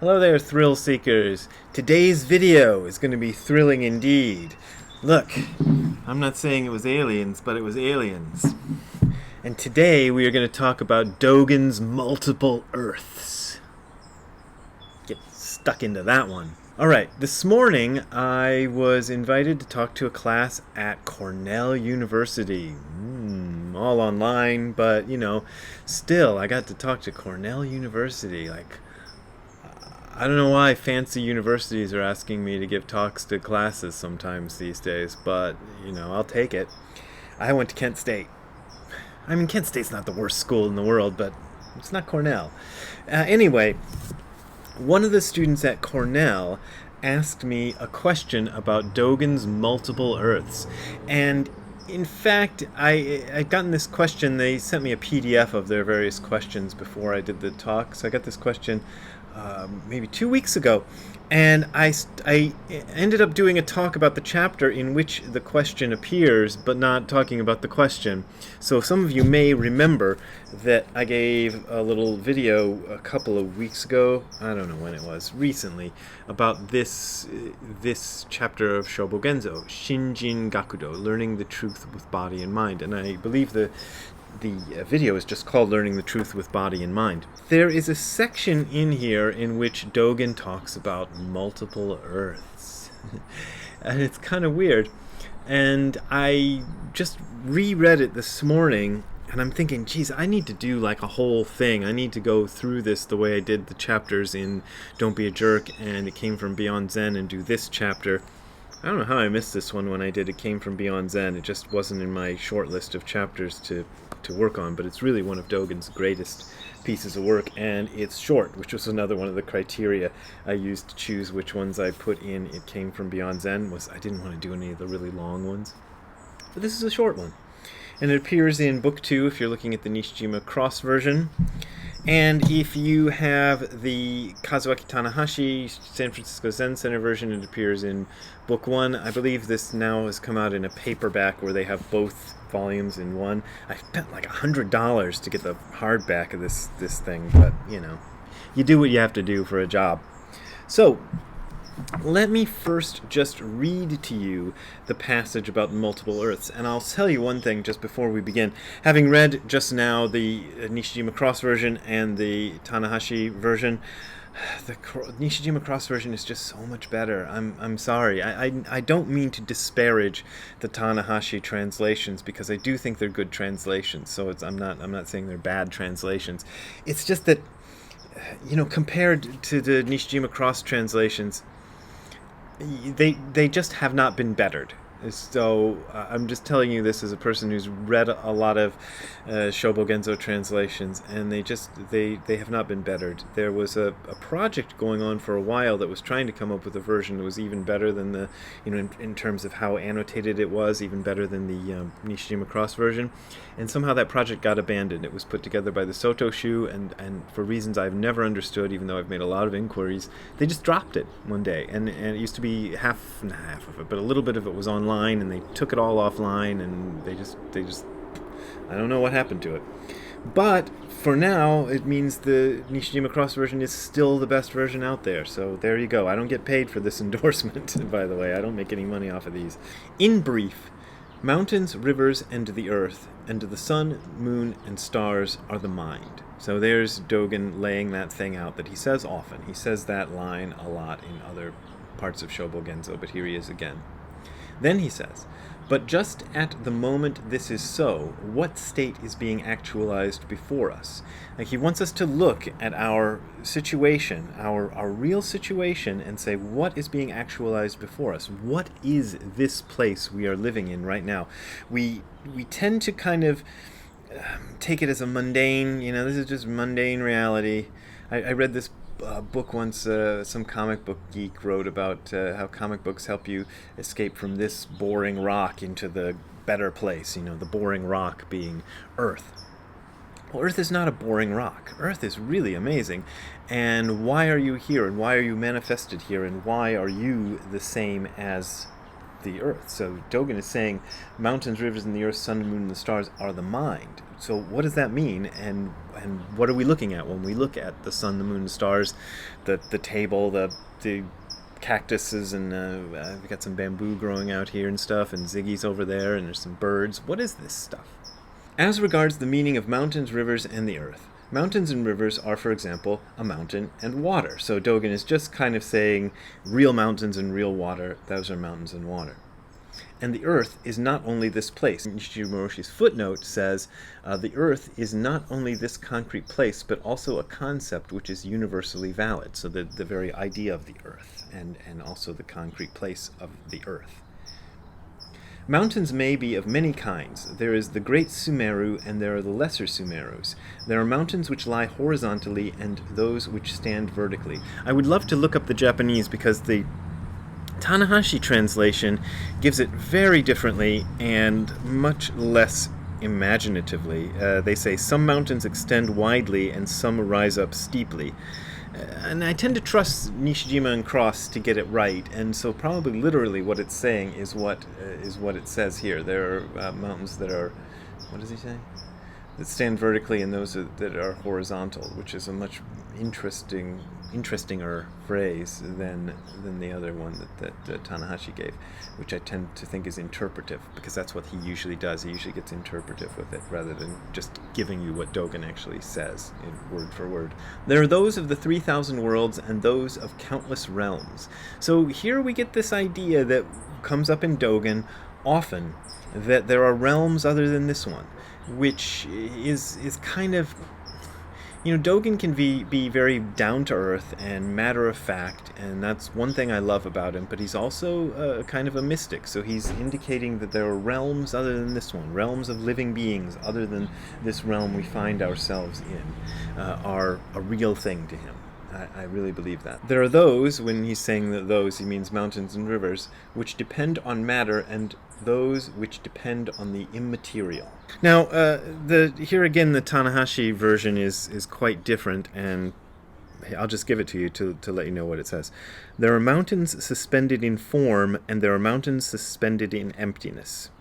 Hello there, thrill seekers. Today's video is going to be thrilling indeed. Look, I'm not saying it was aliens, but it was aliens. And today we are going to talk about Dogen's multiple Earths. Get stuck into that one. Alright, this morning I was invited to talk to a class at Cornell University. All online, but still, I got to talk to Cornell University. I don't know why fancy universities are asking me to give talks to classes sometimes these days, but, I'll take it. I went to Kent State. I mean, Kent State's not the worst school in the world, but it's not Cornell. Anyway, one of the students at Cornell asked me a question about Dogen's multiple Earths. And in fact, I'd gotten this question. They sent me a PDF of their various questions before I did the talk. So I got this question maybe 2 weeks ago. And I ended up doing a talk about the chapter in which the question appears, but not talking about the question. So some of you may remember that I gave a little video a couple of weeks ago, I don't know when it was, recently, about this chapter of Shobogenzo, Shinjin Gakudo, Learning the Truth with Body and Mind. And I believe the video is just called Learning the Truth with Body and Mind. There is a section in here in which Dogen talks about multiple Earths. And it's kind of weird. And I just reread it this morning, and I'm thinking, geez, I need to do like a whole thing. I need to go through this the way I did the chapters in Don't Be a Jerk and It Came from Beyond Zen, and do this chapter. I don't know how I missed this one when I did It Came from Beyond Zen. It just wasn't in my short list of chapters to work on, but it's really one of Dogen's greatest pieces of work, and it's short, which was another one of the criteria I used to choose which ones I put in It Came from Beyond Zen. Was I didn't want to do any of the really long ones. But this is a short one. And it appears in Book 2 if you're looking at the Nishijima Cross version. And if you have the Kazuaki Tanahashi San Francisco Zen Center version, it appears in Book 1. I believe this now has come out in a paperback where they have both volumes in one. I spent like $100 to get the hardback of this thing, but you do what you have to do for a job. So let me first just read to you the passage about multiple Earths. And I'll tell you one thing just before we begin. Having read just now the Nishijima Cross version and the Tanahashi version, the Nishijima Cross version is just so much better. I'm sorry. I don't mean to disparage the Tanahashi translations, because I do think they're good translations. So I'm not saying they're bad translations. It's just that compared to the Nishijima Cross translations, they just have not been bettered. So I'm just telling you this as a person who's read a lot of Shobogenzo translations, and they have not been bettered. There was a project going on for a while that was trying to come up with a version that was even better than the, in terms of how annotated it was, even better than the Nishijima Cross version. And somehow that project got abandoned. It was put together by the Soto Shu, and for reasons I've never understood, even though I've made a lot of inquiries, they just dropped it one day. And it used to be not half of it, but a little bit of it was online, and they took it all offline, and they just I don't know what happened to it. But for now, it means the Nishijima Cross version is still the best version out there. So there you go. I don't get paid for this endorsement, by the way. I don't make any money off of these. In brief, mountains, rivers, and the earth, and the sun, moon, and stars are the mind. So there's Dogen laying that thing out that he says often. He says that line a lot in other parts of Shobogenzo, but here he is again. Then he says, but just at the moment this is so, what state is being actualized before us? Like, he wants us to look at our situation, our real situation, and say, what is being actualized before us? What is this place we are living in right now? We tend to kind of take it as a mundane, this is just mundane reality. I read this book once, some comic book geek wrote about how comic books help you escape from this boring rock into the better place, the boring rock being Earth. Well, Earth is not a boring rock. Earth is really amazing. And why are you here? And why are you manifested here? And why are you the same as the Earth? So Dogen is saying mountains, rivers, and the earth, sun, moon, and the stars are the mind. So what does that mean? And and what are we looking at when we look at the sun, the moon, the stars, the table, the cactuses, and we've got some bamboo growing out here and stuff, and Ziggy's over there, and there's some birds. What is this stuff? As regards the meaning of mountains, rivers, and the earth, mountains and rivers are, for example, a mountain and water. So Dogen is just kind of saying real mountains and real water, those are mountains and water. And the earth is not only this place. Nishijima Roshi's footnote says, the earth is not only this concrete place, but also a concept which is universally valid. So the very idea of the earth, and also the concrete place of the earth. Mountains may be of many kinds. There is the Great Sumeru, and there are the Lesser Sumerus. There are mountains which lie horizontally, and those which stand vertically. I would love to look up the Japanese, because the Tanahashi translation gives it very differently and much less imaginatively. They say some mountains extend widely and some rise up steeply. And I tend to trust Nishijima and Cross to get it right, and so probably literally what it's saying is what it says here. There are mountains that are, what does he say? That stand vertically, and those that are horizontal, which is a much interestinger phrase than the other one that Tanahashi gave, which I tend to think is interpretive, because that's what he usually does. He usually gets interpretive with it rather than just giving you what Dogen actually says in word for word. There are those of the 3,000 worlds and those of countless realms. So here we get this idea that comes up in Dogen often, that there are realms other than this one, which is kind of, Dogen can be very down-to-earth and matter-of-fact, and that's one thing I love about him, but he's also kind of a mystic, so he's indicating that there are realms other than this one, realms of living beings other than this realm we find ourselves in, are a real thing to him. I really believe that. There are those, when he's saying that those, he means mountains and rivers, which depend on matter, and those which depend on the immaterial. Now, here again, the Tanahashi version is quite different, and I'll just give it to you to let you know what it says. There are mountains suspended in form, and there are mountains suspended in emptiness.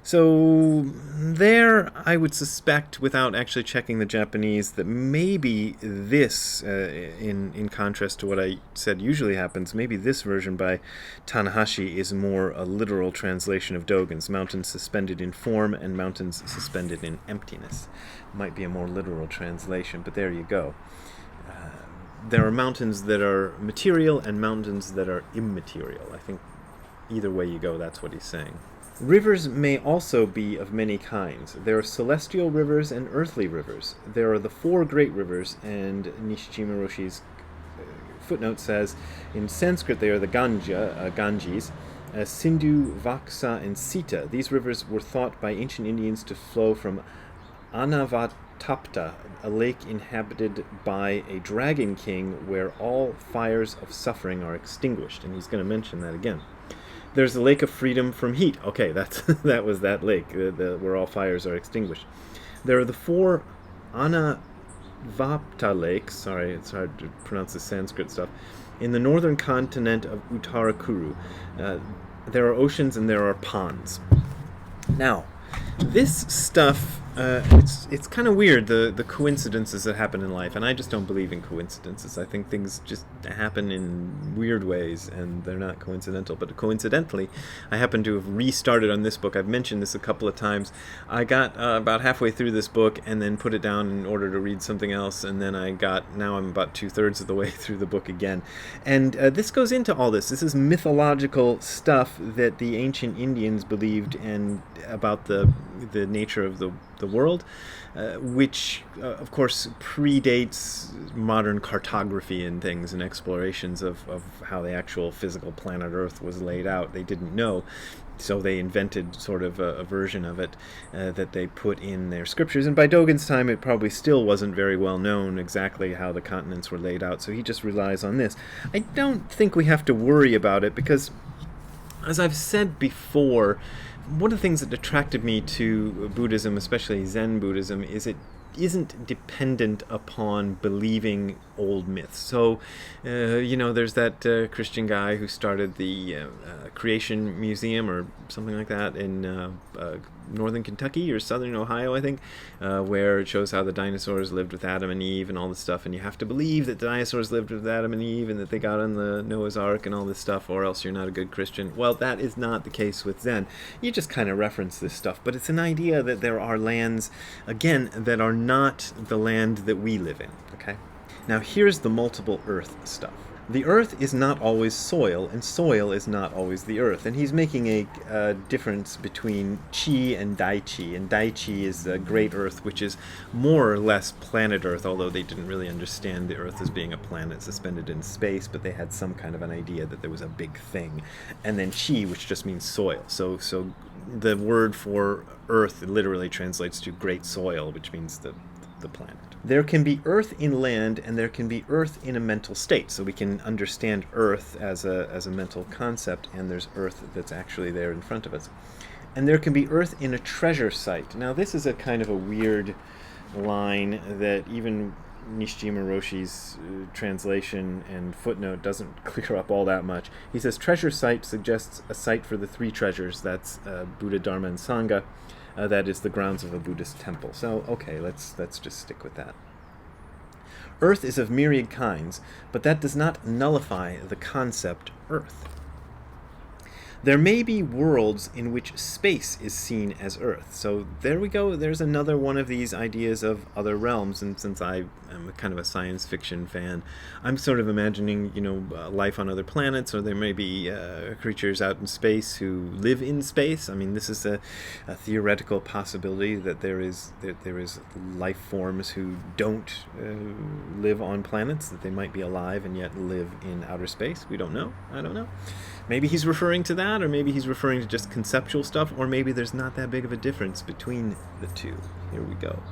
So there, I would suspect, without actually checking the Japanese, that maybe this, in contrast to what I said usually happens, maybe this version by Tanahashi is more a literal translation of Dogen's. Mountains suspended in form and mountains suspended in emptiness. Might be a more literal translation, but there you go. There are mountains that are material and mountains that are immaterial. I think either way you go, that's what he's saying. Rivers may also be of many kinds. There are celestial rivers and earthly rivers. There are the 4 great rivers, and Nishijima Roshi's footnote says, in Sanskrit they are the Ganges, Sindhu, Vaksa, and Sita. These rivers were thought by ancient Indians to flow from Anavatapta, a lake inhabited by a dragon king where all fires of suffering are extinguished. And he's going to mention that again. There's the lake of freedom from heat. Okay, that was that lake where all fires are extinguished. There are the 4 Anavapta lakes. Sorry, it's hard to pronounce the Sanskrit stuff. In the northern continent of Uttarakuru, there are oceans and there are ponds. Now, this stuff, it's kind of weird, the coincidences that happen in life, and I just don't believe in coincidences. I think things just happen in weird ways, and they're not coincidental. But coincidentally, I happen to have restarted on this book. I've mentioned this a couple of times. I got about halfway through this book, and then put it down in order to read something else, and then now I'm about 2/3 of the way through the book again. And this goes into all this. This is mythological stuff that the ancient Indians believed, and about the nature of the world, which of course predates modern cartography and things and explorations of how the actual physical planet Earth was laid out. They didn't know, so they invented sort of a version of it that they put in their scriptures. And by Dogen's time, it probably still wasn't very well known exactly how the continents were laid out, so he just relies on this. I don't think we have to worry about it, because, as I've said before, one of the things that attracted me to Buddhism, especially Zen Buddhism, is it isn't dependent upon believing old myths. So, there's that Christian guy who started the Creation Museum or something like that in northern Kentucky or southern Ohio, I think, where it shows how the dinosaurs lived with Adam and Eve and all this stuff, and you have to believe that the dinosaurs lived with Adam and Eve and that they got on the Noah's Ark and all this stuff, or else you're not a good Christian. Well, that is not the case with Zen. You just kind of reference this stuff, but it's an idea that there are lands, again, that are not the land that we live in, okay? Now here's the multiple earth stuff. The earth is not always soil, and soil is not always the earth. And he's making a difference between chi and dai-chi. And dai-chi is the great earth, which is more or less planet Earth, although they didn't really understand the earth as being a planet suspended in space, but they had some kind of an idea that there was a big thing. And then chi, which just means soil. So the word for earth literally translates to great soil, which means the planet. There can be earth in land, and there can be earth in a mental state. So we can understand earth as a mental concept, and there's earth that's actually there in front of us. And there can be earth in a treasure site. Now this is a kind of a weird line that even Nishijima Roshi's translation and footnote doesn't clear up all that much. He says treasure site suggests a site for the three treasures. That's Buddha, Dharma, and Sangha. That is the grounds of a Buddhist temple. So, okay, let's just stick with that. Earth is of myriad kinds, but that does not nullify the concept Earth. There may be worlds in which space is seen as Earth. So there we go. There's another one of these ideas of other realms. And since I am kind of a science fiction fan, I'm sort of imagining, life on other planets, or there may be creatures out in space who live in space. I mean, this is a theoretical possibility that there is life forms who don't live on planets, that they might be alive and yet live in outer space. We don't know. I don't know. Maybe he's referring to that, or maybe he's referring to just conceptual stuff, or maybe there's not that big of a difference between the two. Here we go.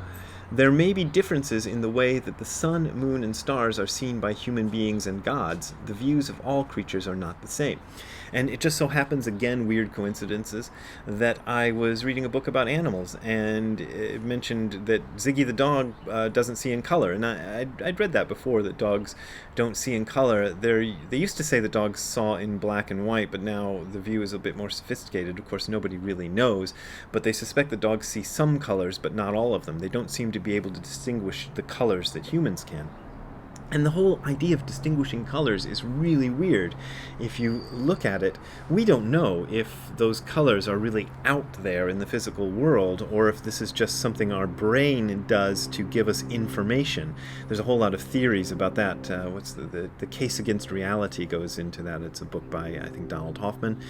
There may be differences in the way that the sun, moon, and stars are seen by human beings and gods. The views of all creatures are not the same. And it just so happens, again, weird coincidences, that I was reading a book about animals, and it mentioned that Ziggy the dog doesn't see in color. And I'd read that before, that dogs don't see in color. They used to say that dogs saw in black and white, but now the view is a bit more sophisticated. Of course, nobody really knows, but they suspect that dogs see some colors, but not all of them. They don't seem to be able to distinguish the colors that humans can. And the whole idea of distinguishing colors is really weird. If you look at it, we don't know if those colors are really out there in the physical world, or if this is just something our brain does to give us information. There's a whole lot of theories about that. What's the Case Against Reality goes into that. It's a book by, I think, Donald Hoffman.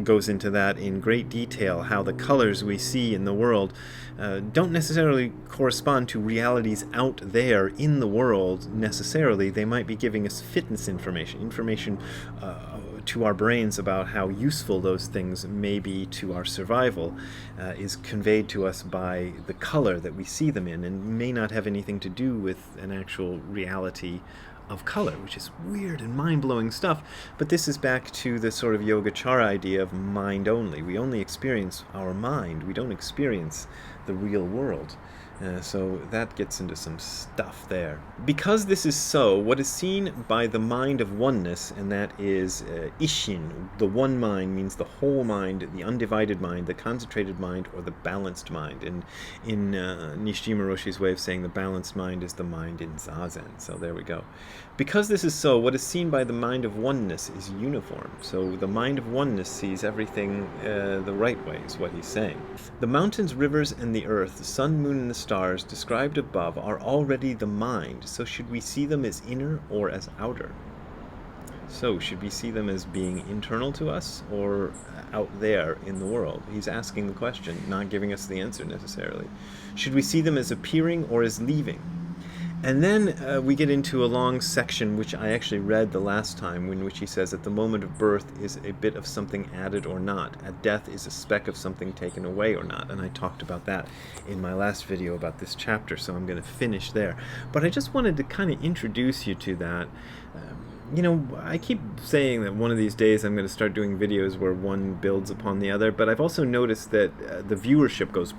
Goes into that in great detail, how the colors we see in the world don't necessarily correspond to realities out there in the world necessarily. They might be giving us fitness information to our brains about how useful those things may be to our survival, is conveyed to us by the color that we see them in, and may not have anything to do with an actual reality of color, which is weird and mind-blowing stuff. But this is back to the sort of Yogacara idea of mind only. We only experience our mind. We don't experience the real world. So that gets into some stuff there. Because this is so, what is seen by the mind of oneness, and that is Ishin, the one mind, means the whole mind, the undivided mind, the concentrated mind, or the balanced mind. And in Nishijima Roshi's way of saying the balanced mind is the mind in Zazen. So there we go. Because this is so, what is seen by the mind of oneness is uniform. So the mind of oneness sees everything the right way, is what he's saying. The mountains, rivers, and the earth, the sun, moon, and the stars described above are already the mind, so should we see them as inner or as outer? So should we see them as being internal to us or out there in the world? He's asking the question, not giving us the answer necessarily. Should we see them as appearing or as leaving? And then we get into a long section, which I actually read the last time, in which he says, at the moment of birth is a bit of something added or not. At death is a speck of something taken away or not. And I talked about that in my last video about this chapter, so I'm going to finish there. But I just wanted to kind of introduce you to that. I keep saying that one of these days I'm going to start doing videos where one builds upon the other, but I've also noticed that the viewership goes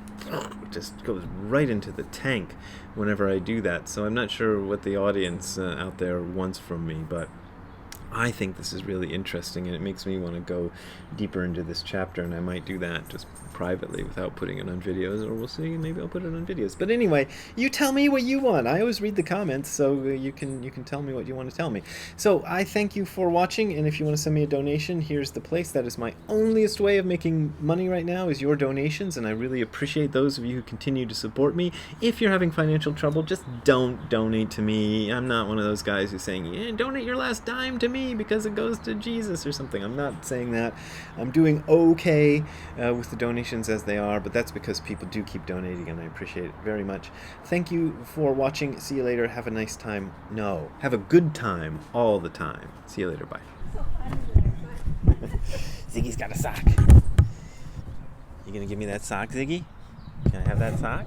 right into the tank whenever I do that. So I'm not sure what the audience out there wants from me, but I think this is really interesting, and it makes me want to go deeper into this chapter, and I might do that just privately without putting it on videos, or we'll see, maybe I'll put it on videos. But anyway, you tell me what you want. I always read the comments, so you can tell me what you want to tell me. So I thank you for watching, and if you want to send me a donation, here's the place. That is my onlyest way of making money right now, is your donations, and I really appreciate those of you who continue to support me. If you're having financial trouble, just don't donate to me. I'm not one of those guys who's saying, yeah, donate your last dime to me because it goes to Jesus or something. I'm not saying that. I'm doing okay with the donations as they are, but that's because people do keep donating, and I appreciate it very much. Thank you for watching. See you later. Have a nice time. No, have a good time all the time. See you later. Bye. Ziggy's got a sock. You gonna give me that sock, Ziggy? Can I have that sock?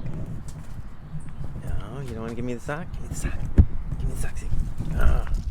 No, you don't want to give me the sock? Give me the sock. Give me the sock, Ziggy.